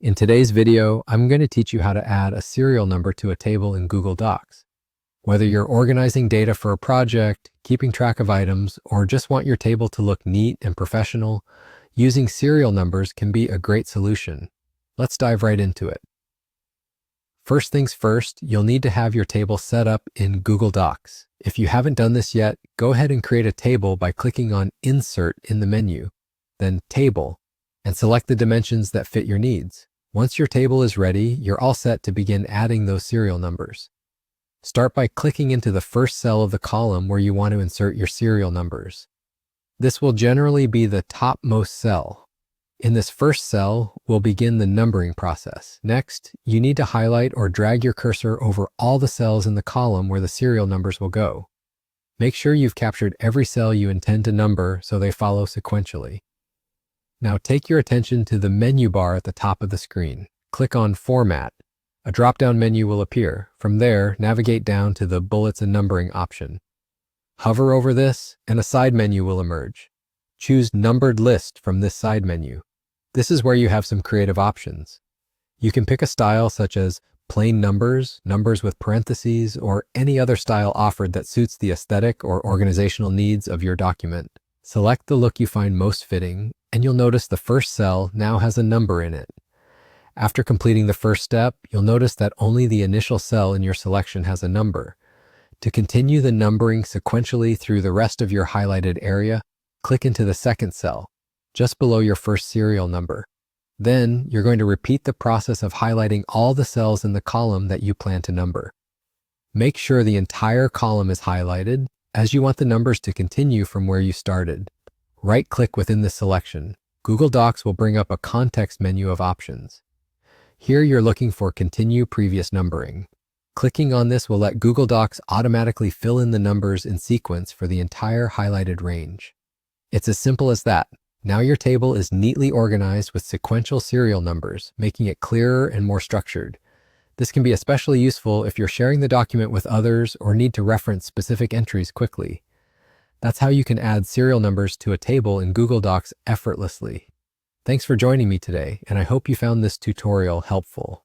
In today's video, I'm going to teach you how to add a serial number to a table in Google Docs. Whether you're organizing data for a project, keeping track of items, or just want your table to look neat and professional, using serial numbers can be a great solution. Let's dive right into it. First things first, you'll need to have your table set up in Google Docs. If you haven't done this yet, go ahead and create a table by clicking on Insert in the menu, then Table, and select the dimensions that fit your needs. Once your table is ready, you're all set to begin adding those serial numbers. Start by clicking into the first cell of the column where you want to insert your serial numbers. This will generally be the topmost cell. In this first cell, we'll begin the numbering process. Next, you need to highlight or drag your cursor over all the cells in the column where the serial numbers will go. Make sure you've captured every cell you intend to number so they follow sequentially. Now take your attention to the menu bar at the top of the screen. Click on Format. A drop-down menu will appear. From there, navigate down to the Bullets and Numbering option. Hover over this, and a side menu will emerge. Choose Numbered List from this side menu. This is where you have some creative options. You can pick a style such as plain numbers, numbers with parentheses, or any other style offered that suits the aesthetic or organizational needs of your document. Select the look you find most fitting, and you'll notice the first cell now has a number in it. After completing the first step, you'll notice that only the initial cell in your selection has a number. To continue the numbering sequentially through the rest of your highlighted area, click into the second cell, just below your first serial number. Then, you're going to repeat the process of highlighting all the cells in the column that you plan to number. Make sure the entire column is highlighted, as you want the numbers to continue from where you started. Right-click within the selection. Google Docs will bring up a context menu of options. Here you're looking for Continue Previous Numbering. Clicking on this will let Google Docs automatically fill in the numbers in sequence for the entire highlighted range. It's as simple as that. Now your table is neatly organized with sequential serial numbers, making it clearer and more structured. This can be especially useful if you're sharing the document with others or need to reference specific entries quickly. That's how you can add serial numbers to a table in Google Docs effortlessly. Thanks for joining me today, and I hope you found this tutorial helpful.